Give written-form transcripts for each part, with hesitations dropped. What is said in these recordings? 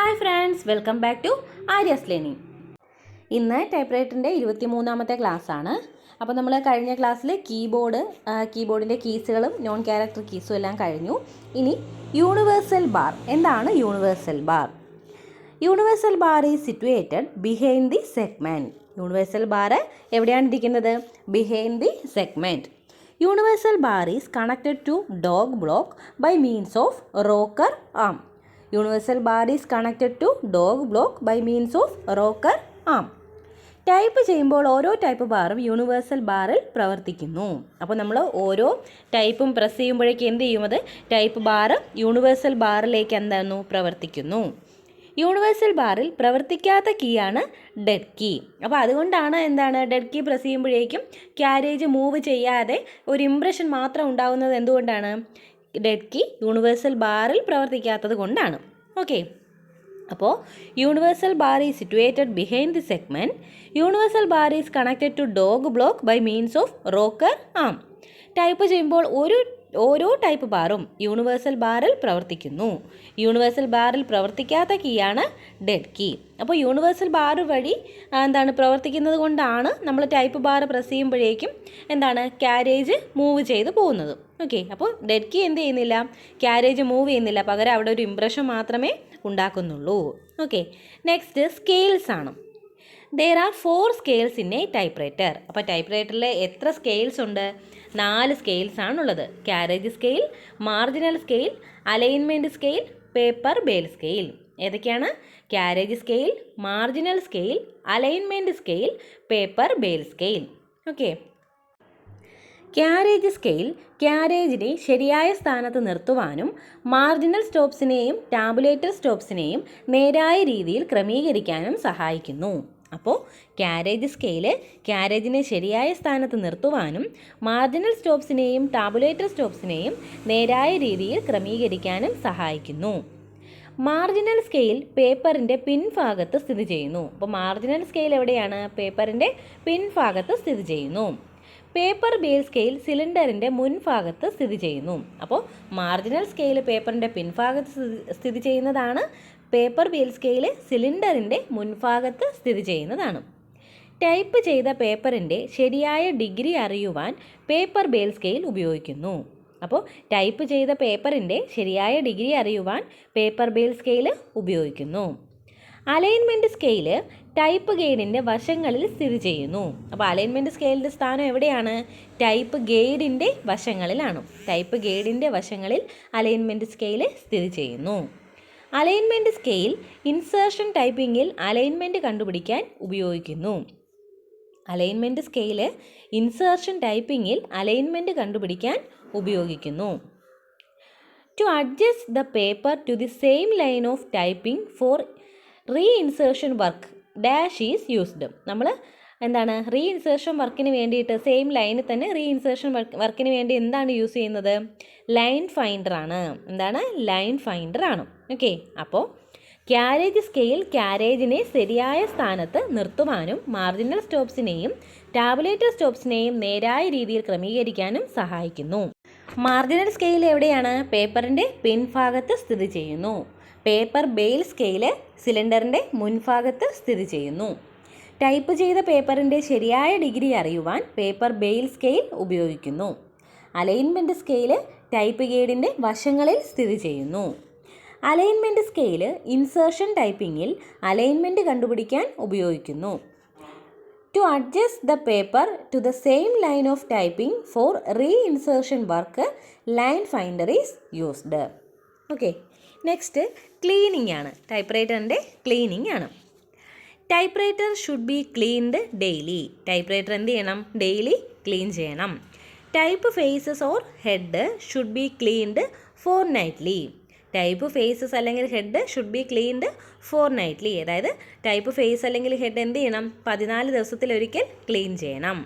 Hi friends, welcome back to Arya's learning. ഇന്ന് ടൈപ്പ്റൈറ്ററിൻ്റെ 23ാമത്തെ ക്ലാസ്സാണ്. അപ്പോൾ നമ്മൾ കഴിഞ്ഞ ക്ലാസ്സിൽ കീബോർഡിൻ്റെ കീസുകളും നോൺ ക്യാരക്ടർ കീസും എല്ലാം കഴിഞ്ഞു. ഇനി യൂണിവേഴ്സൽ ബാർ. എന്താണ് universal bar? Universal bar is situated behind the segment. Universal bar എവിടെയാണ് ഇരിക്കുന്നത്? Behind the segment. Universal bar is connected to dog block by means of rocker arm. Universal bar is connected to dog block by means of rocker arm. Type ചെയ്യുമ്പോൾ ഓരോ type ബാറും universal ബാറിൽ പ്രവർത്തിക്കുന്നു. അപ്പോൾ നമ്മൾ ഓരോ ടൈപ്പും പ്രസ് ചെയ്യുമ്പോഴേക്ക് എന്ത് ചെയ്യും? അത് ടൈപ്പ് ബാർ യൂണിവേഴ്സൽ ബാറിലേക്ക് എന്തായിരുന്നു പ്രവർത്തിക്കുന്നു. യൂണിവേഴ്സൽ ബാറിൽ പ്രവർത്തിക്കാത്ത കീയാണ് ഡെഡ് കീ. അപ്പോൾ അതുകൊണ്ടാണ് ഡെഡ് കീ പ്രസ് ചെയ്യുമ്പോഴേക്കും ക്യാരേജ് മൂവ് ചെയ്യാതെ ഒരു ഇംപ്രഷൻ മാത്രം ഉണ്ടാകുന്നത്. എന്തുകൊണ്ടാണ്? ഡെഡ് കീ യൂണിവേഴ്സൽ ബാറിൽ പ്രവർത്തിക്കാത്തത് കൊണ്ടാണ്. ഓക്കെ, അപ്പോൾ universal bar is situated behind the segment. Universal bar is connected to dog block by means of rocker arm. Type ചെയ്യുമ്പോൾ ഓരോ ടൈപ്പ് ബാറും യൂണിവേഴ്സൽ ബാറിൽ പ്രവർത്തിക്കുന്നു. യൂണിവേഴ്സൽ ബാറിൽ പ്രവർത്തിക്കാത്ത കീയാണ് ഡെഡ് കീ. അപ്പോൾ യൂണിവേഴ്സൽ ബാർ വഴി പ്രവർത്തിക്കുന്നത് കൊണ്ടാണ് നമ്മൾ ടൈപ്പ് ബാർ പ്രസ് ചെയ്യുമ്പോഴേക്കും ക്യാരേജ് മൂവ് ചെയ്ത് പോകുന്നത്. ഓക്കെ, അപ്പോൾ ഡെഡ് കീ എന്ത് ചെയ്യുന്നില്ല? ക്യാരേജ് മൂവ് ചെയ്യുന്നില്ല, പകരം അവിടെ ഒരു ഇംപ്രഷൻ മാത്രമേ ഉണ്ടാക്കുന്നുള്ളൂ. ഓക്കെ, നെക്സ്റ്റ് സ്കെയിൽസ് ആണ്. There are 4 scales in a typewriter. അപ്പോൾ ടൈപ്പ്റൈറ്ററിൽ എത്ര സ്കെയിൽസ് ഉണ്ട്? 4 സ്കെയിൽസ് ആണുള്ളത്. Carriage scale, marginal scale, alignment scale, paper bail scale. ഏതൊക്കെയാണ്? Carriage scale, marginal scale, alignment scale, paper bail scale. Okay, carriage scale ക്യാരേജിനെ ശരിയായ സ്ഥാനത്ത് നിർത്തുവാനും marginal സ്റ്റോപ്സിനെയും tabulator സ്റ്റോപ്സിനെയും നേരായ രീതിയിൽ ക്രമീകരിക്കാനും സഹായിക്കുന്നു. അപ്പോൾ ക്യാരേജ് സ്കെയില് ക്യാരേജിനെ ശരിയായ സ്ഥാനത്ത് നിർത്തുവാനും മാർജിനൽ സ്റ്റോപ്സിനെയും ടാബുലേറ്റർ സ്റ്റോപ്സിനെയും നേരായ രീതിയിൽ ക്രമീകരിക്കാനും സഹായിക്കുന്നു. മാർജിനൽ സ്കെയിൽ പേപ്പറിൻ്റെ പിൻഭാഗത്ത് സ്ഥിതി ചെയ്യുന്നു. അപ്പോൾ മാർജിനൽ സ്കെയിൽ എവിടെയാണ്? പേപ്പറിൻ്റെ പിൻഭാഗത്ത് സ്ഥിതി ചെയ്യുന്നു. പേപ്പർ ബേൽ സ്കെയിൽ സിലിണ്ടറിൻ്റെ മുൻഭാഗത്ത് സ്ഥിതി ചെയ്യുന്നു. അപ്പോൾ മാർജിനൽ സ്കെയിൽ പേപ്പറിൻ്റെ പിൻഭാഗത്ത് സ്ഥിതി ചെയ്യുന്നതാണ്. പേപ്പർ ബേൽ സ്കെയിൽ സിലിണ്ടറിൻ്റെ മുൻഭാഗത്ത് സ്ഥിതി ചെയ്യുന്നതാണ്. ടൈപ്പ് ചെയ്ത പേപ്പറിൻ്റെ ശരിയായ ഡിഗ്രി അറിയുവാൻ പേപ്പർ ബേൽ സ്കെയിൽ ഉപയോഗിക്കുന്നു. അപ്പോൾ ടൈപ്പ് ചെയ്ത പേപ്പറിൻ്റെ ശരിയായ ഡിഗ്രി അറിയുവാൻ പേപ്പർ ബേൽ സ്കെയിൽ ഉപയോഗിക്കുന്നു. അലൈൻമെൻറ്റ് സ്കെയിൽ ടൈപ്പ് ഗൈഡിൻ്റെ വശങ്ങളിൽ സ്ഥിതി ചെയ്യുന്നു. അപ്പോൾ അലൈൻമെൻറ്റ് സ്കെയിലിൻ്റെ സ്ഥാനം എവിടെയാണ്? ടൈപ്പ് ഗൈഡിൻ്റെ വശങ്ങളിലാണ്. ടൈപ്പ് ഗൈഡിൻ്റെ വശങ്ങളിൽ അലൈൻമെൻറ്റ് സ്കെയിൽ സ്ഥിതി ചെയ്യുന്നു. അലൈൻമെൻറ്റ് സ്കെയിൽ ഇൻസേർഷൻ ടൈപ്പിങ്ങിൽ അലൈൻമെൻറ്റ് കണ്ടുപിടിക്കാൻ ഉപയോഗിക്കുന്നു. അലൈൻമെൻറ്റ് സ്കെയിൽ ഇൻസേർഷൻ ടൈപ്പിങ്ങിൽ അലൈൻമെൻറ്റ് കണ്ടുപിടിക്കാൻ ഉപയോഗിക്കുന്നു. To adjust the paper to the same line of typing for reinsertion work dash is used. നമ്മൾ റീഇൻസേർഷൻ വർക്കിന് വേണ്ടിയിട്ട് സെയിം ലൈനിൽ തന്നെ റീഇൻസേർഷൻ വർക്കിന് വേണ്ടി എന്താണ് യൂസ് ചെയ്യുന്നത്? ലൈൻ ഫൈൻഡറാണ്. ലൈൻ ഫൈൻഡറാണ്. ഓക്കെ, അപ്പോൾ ക്യാരേജ് സ്കെയിൽ ക്യാരേജിനെ ശരിയായ സ്ഥാനത്ത് നിർത്തുവാനും മാർജിനൽ സ്റ്റോപ്സിനെയും ടാബുലേറ്റർ സ്റ്റോപ്സിനെയും നേരായ രീതിയിൽ ക്രമീകരിക്കാനും സഹായിക്കുന്നു. മാർജിനൽ സ്കെയിൽ എവിടെയാണ്? പേപ്പറിൻ്റെ പിൻഭാഗത്ത് സ്ഥിതി ചെയ്യുന്നു. പേപ്പർ ബേൽ സ്കെയില് സിലിണ്ടറിൻ്റെ മുൻഭാഗത്ത് സ്ഥിതി ചെയ്യുന്നു. ടൈപ്പ് ചെയ്ത പേപ്പറിൻ്റെ ശരിയായ ഡിഗ്രി അറിയുവാൻ പേപ്പർ ബേൽ സ്കെയിൽ ഉപയോഗിക്കുന്നു. അലൈൻമെൻറ്റ് സ്കെയില് ടൈപ്പ് ഗൈഡിൻ്റെ വശങ്ങളിൽ സ്ഥിതി ചെയ്യുന്നു. അലൈൻമെൻറ്റ് സ്കെയില് ഇൻസേർഷൻ ടൈപ്പിങ്ങിൽ അലൈൻമെൻറ്റ് കണ്ടുപിടിക്കാൻ ഉപയോഗിക്കുന്നു. To adjust the paper to the same line of typing for reinsertion work line finder is used. Okay, next cleaning ആണ്. ടൈപ്പ്റൈറ്ററിൻ്റെ ക്ലീനിങ് ആണ്. Typewriter should be cleaned daily. Typewriter എന്ത് ചെയ്യണം? Daily clean ചെയ്യണം. Type faces or head should be cleaned fortnightly. Type faces അല്ലെങ്കിൽ head should be cleaned fortnightly. അതായത് type face അല്ലെങ്കിൽ head എന്ത് ചെയ്യണം? 14 ദിവസത്തിലൊരിക്കൽ ക്ലീൻ ചെയ്യണം.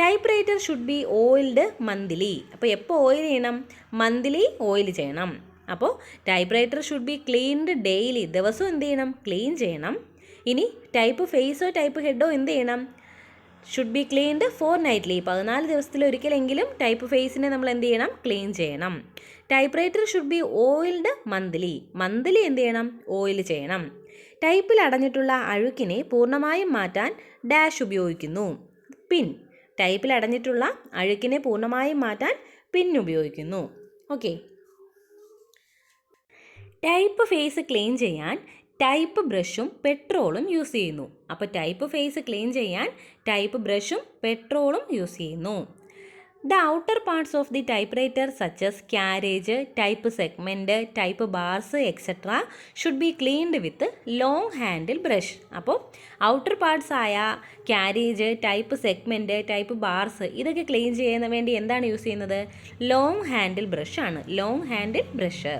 Typewriter should be oiled monthly. അപ്പോൾ എപ്പോൾ ഓയിൽ ചെയ്യണം? മന്ത്ലി ഓയിൽ ചെയ്യണം. അപ്പോൾ typewriter should be cleaned daily. ദിവസവും എന്ത് ചെയ്യണം? ക്ലീൻ ചെയ്യണം. ഇനി ടൈപ്പ് ഫേസോ ടൈപ്പ് ഹെഡോ എന്ത് ചെയ്യണം? Should be cleaned fortnightly. 14 ദിവസത്തിലൊരിക്കലെങ്കിലും ടൈപ്പ് ഫേസിനെ നമ്മൾ എന്ത് ചെയ്യണം? ക്ലീൻ ചെയ്യണം. Typewriter should be oiled monthly. Monthly എന്ത് ചെയ്യണം? ഓയിൽ ചെയ്യണം. ടൈപ്പിൽ അടഞ്ഞിട്ടുള്ള അഴുക്കിനെ പൂർണ്ണമായും മാറ്റാൻ ഡാഷ് ഉപയോഗിക്കുന്നു. പിൻ. ടൈപ്പിൽ അടഞ്ഞിട്ടുള്ള അഴുക്കിനെ പൂർണ്ണമായും മാറ്റാൻ പിൻ ഉപയോഗിക്കുന്നു. ഓക്കെ. ടൈപ്പ് ഫേസ് ക്ലീൻ ചെയ്യാൻ ടൈപ്പ് ബ്രഷും പെട്രോളും യൂസ് ചെയ്യുന്നു. അപ്പോൾ ടൈപ്പ് ഫേസ് ക്ലീൻ ചെയ്യാൻ ടൈപ്പ് ബ്രഷും പെട്രോളും യൂസ് ചെയ്യുന്നു. The outer parts of the typewriter such as carriage, type segment, type bars etcetera should be cleaned with long handle brush. അപ്പോൾ ഔട്ടർ പാർട്സ് ആയ carriage, type segment, type bars ഇതൊക്കെ clean ചെയ്യുന്ന വേണ്ടി എന്താണ് use ചെയ്യുന്നത്? Long handle ബ്രഷാണ്. Long handle brush.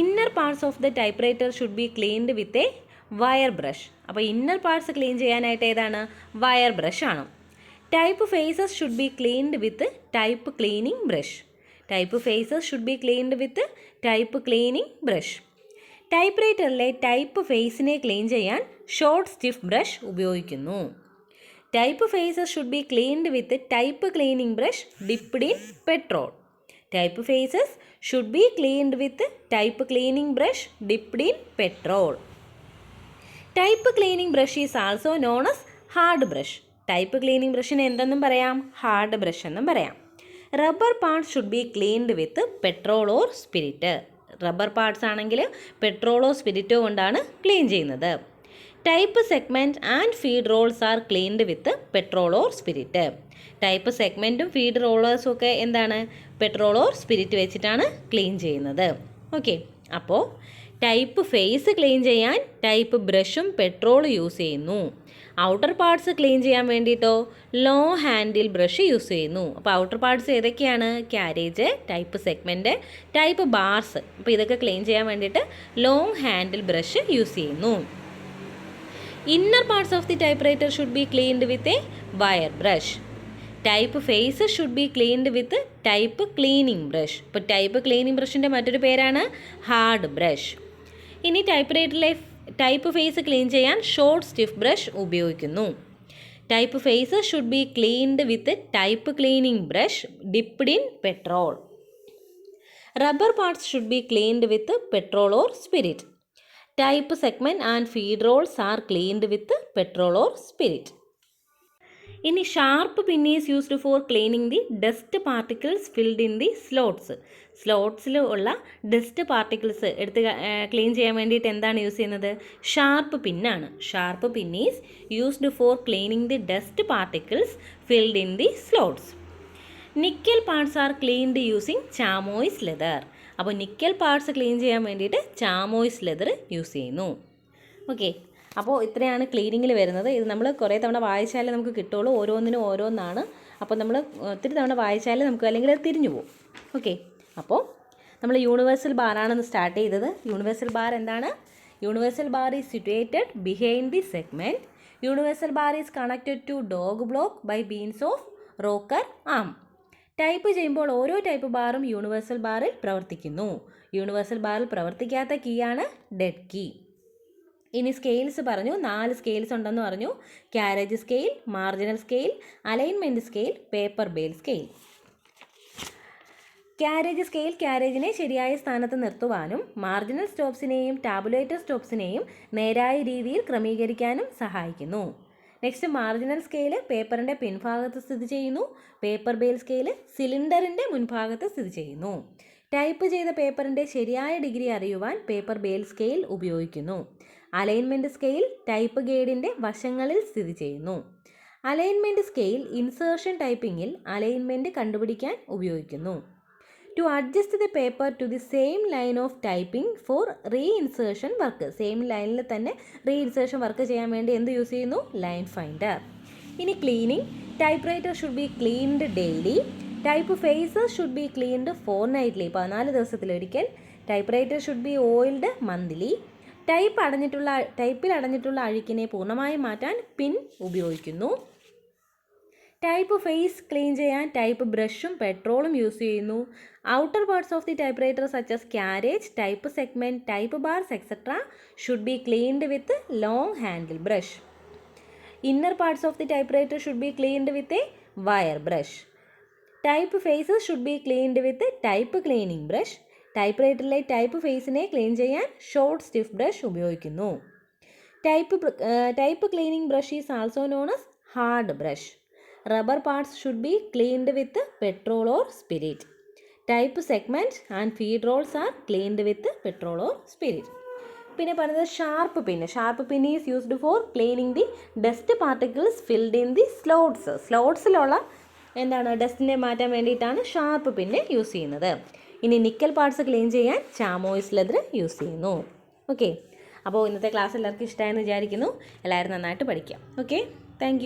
Inner parts of the typewriter should be cleaned with a wire brush. അപ്പോൾ inner parts clean ചെയ്യാനായിട്ട് ഏതാണ്? വയർ ബ്രഷാണ്. Type faces should be cleaned with type cleaning brush. Type faces should be cleaned with type cleaning brush. Type റൈറ്ററിലെ type ഫേസിനെ clean ചെയ്യാൻ short stiff brush ഉപയോഗിക്കുന്നു. Type faces should be cleaned with type cleaning brush dipped in petrol. Type faces should be cleaned with type cleaning brush dipped in petrol. Type cleaning brush is also known as hard brush. Type cleaning brush നെ എന്തെന്നും പറയാം? Hard brush എന്നും പറയാം. Rubber parts should be cleaned with petrol or spirit. Rubber parts ആണെങ്കിൽ പെട്രോളോ സ്പിരിറ്റോ കൊണ്ടാണ് clean ചെയ്യുന്നത്. Type segment and feed rolls are cleaned with petrol or spirit. Type സെഗ്മെൻറ്റും ഫീഡ് റോളേഴ്സും ഒക്കെ എന്താണ്? പെട്രോൾ ഓർ സ്പിരിറ്റ് വെച്ചിട്ടാണ് ക്ലീൻ ചെയ്യുന്നത്. ഓക്കെ. അപ്പോൾ ടൈപ്പ് ഫേസ് ക്ലീൻ ചെയ്യാൻ ടൈപ്പ് ബ്രഷും പെട്രോൾ യൂസ് ചെയ്യുന്നു. ഔട്ടർ പാർട്സ് ക്ലീൻ ചെയ്യാൻ വേണ്ടിയിട്ടോ ലോങ് ഹാൻഡിൽ ബ്രഷ് യൂസ് ചെയ്യുന്നു. അപ്പോൾ ഔട്ടർ പാർട്സ് ഏതൊക്കെയാണ്? Carriage, type segment, type bars. അപ്പോൾ ഇതൊക്കെ ക്ലീൻ ചെയ്യാൻ വേണ്ടിയിട്ട് ലോങ് ഹാൻഡിൽ ബ്രഷ് യൂസ് ചെയ്യുന്നു. Inner parts of the typewriter should be cleaned with a wire brush. Type faces should be cleaned with type cleaning brush. ഇപ്പോൾ type cleaning ബ്രഷിൻ്റെ മറ്റൊരു പേരാണ് hard brush. ഇനി ടൈപ്പ് റൈറ്ററിലെ type face clean ചെയ്യാൻ short stiff brush ഉപയോഗിക്കുന്നു. Type faces should be cleaned with type cleaning brush dipped in petrol. Rubber parts should be cleaned with petrol or spirit. Type segment and feed rolls are cleaned with petrol or spirit. ഇനി sharp pin is used for cleaning the dust particles filled in the slots. സ്ലോട്ട്സിൽ ഉള്ള dust particles എടുത്ത് clean ചെയ്യാൻ വേണ്ടിയിട്ട് എന്താണ് use ചെയ്യുന്നത്? Sharp പിന്നാണ്. Sharp pin is used for cleaning the dust particles filled in the slots. Nickel parts are cleaned using chamois leather. അപ്പോൾ nickel parts clean ചെയ്യാൻ വേണ്ടിയിട്ട് ചാമോയ്സ് ലെതർ യൂസ് ചെയ്യുന്നു. ഓക്കെ. അപ്പോൾ ഇത്രയാണ് ക്ലീനിങ്ങിൽ വരുന്നത്. ഇത് നമ്മൾ കുറേ തവണ വായിച്ചാലേ നമുക്ക് കിട്ടുള്ളൂ. ഓരോന്നിനും ഓരോന്നാണ്. അപ്പോൾ നമ്മൾ ഒത്തിരി തവണ വായിച്ചാലേ നമുക്ക് അല്ലെങ്കിൽ അത് തിരിഞ്ഞു പോകും. ഓക്കെ. അപ്പോൾ നമ്മൾ യൂണിവേഴ്സൽ ബാറാണെന്ന് സ്റ്റാർട്ട് ചെയ്തത്. യൂണിവേഴ്സൽ ബാർ എന്താണ്? Universal bar is situated behind the segment. Universal bar is connected to dog block by means of rocker arm. Type ചെയ്യുമ്പോൾ ഓരോ ടൈപ്പ് ബാറും യൂണിവേഴ്സൽ ബാറിൽ പ്രവർത്തിക്കുന്നു. യൂണിവേഴ്സൽ ബാറിൽ പ്രവർത്തിക്കാത്ത കീയാണ് ഡെഡ് കീ. ഇനി സ്കെയിൽസ് പറഞ്ഞു. 4 സ്കെയിൽസ് ഉണ്ടെന്ന് പറഞ്ഞു. Carriage scale, marginal scale, alignment scale, paper bail scale. Carriage scale ക്യാരേജിനെ ശരിയായ സ്ഥാനത്ത് നിർത്തുവാനും മാർജിനൽ സ്റ്റോപ്സിനെയും ടാബുലേറ്റർ സ്റ്റോപ്സിനെയും നേരായ രീതിയിൽ ക്രമീകരിക്കാനും സഹായിക്കുന്നു. നെക്സ്റ്റ് മാർജിനൽ സ്കെയിൽ പേപ്പറിൻ്റെ പിൻഭാഗത്ത് സ്ഥിതി ചെയ്യുന്നു. പേപ്പർ ബേൽ സ്കെയിൽ സിലിണ്ടറിൻ്റെ മുൻഭാഗത്ത് സ്ഥിതി ചെയ്യുന്നു. ടൈപ്പ് ചെയ്ത പേപ്പറിൻ്റെ ശരിയായ ഡിഗ്രി അറിയുവാൻ പേപ്പർ ബേൽ സ്കെയിൽ ഉപയോഗിക്കുന്നു. അലൈൻമെൻറ്റ് സ്കെയിൽ ടൈപ്പ് ഗൈഡിൻ്റെ വശങ്ങളിൽ സ്ഥിതി ചെയ്യുന്നു. അലൈൻമെൻറ്റ് സ്കെയിൽ ഇൻസേർഷൻ ടൈപ്പിങ്ങിൽ അലൈൻമെൻറ്റ് കണ്ടുപിടിക്കാൻ ഉപയോഗിക്കുന്നു. To adjust the paper to the same line of typing for reinsertion work. Same ലൈനിൽ തന്നെ റീഇൻസേർഷൻ വർക്ക് ചെയ്യാൻ വേണ്ടി എന്ത് യൂസ് ചെയ്യുന്നു? Line finder. ഇനി cleaning. Typewriter should be cleaned daily. Type faces should be cleaned fortnightly. 14 ദിവസത്തിലൊരിക്കൽ. Typewriter should be oiled monthly. ടൈപ്പിൽ അടഞ്ഞിട്ടുള്ള അഴുക്കിനെ പൂർണ്ണമായും മാറ്റാൻ പിൻ ഉപയോഗിക്കുന്നു. ടൈപ്പ് ഫേസ് ക്ലീൻ ചെയ്യാൻ ടൈപ്പ് ബ്രഷും പെട്രോളും യൂസ് ചെയ്യുന്നു. Outer parts of the typewriter such as carriage, type segment, type bars etcetera should be cleaned with long handle brush. Inner parts of the typewriter should be cleaned with a wire brush. Type faces should be cleaned with a type cleaning brush. ടൈപ്പ്റൈറ്ററിലെ type ഫേസിനെ clean ചെയ്യാൻ short stiff brush ഉപയോഗിക്കുന്നു. Type cleaning brush is also known as hard brush. Rubber parts should be cleaned with petrol or spirit. Type segment and feed rolls are cleaned with petrol or spirit. പിന്നെ പറയുന്നത് sharp pin. Sharp pin is used for cleaning the dust particles filled in the slots. സ്ലോട്ട്സിലുള്ള ഡസ്റ്റിനെ മാറ്റാൻ വേണ്ടിയിട്ടാണ് sharp പിന്ന് use ചെയ്യുന്നത്. ഇനി nickel parts clean ചെയ്യാൻ ചാമോയ്സ് leather use ചെയ്യുന്നു. ഓക്കെ, അപ്പോൾ ഇന്നത്തെ ക്ലാസ് എല്ലാവർക്കും ഇഷ്ടമായെന്ന് വിചാരിക്കുന്നു. എല്ലാവരും നന്നായിട്ട് പഠിക്കാം. Okay, thank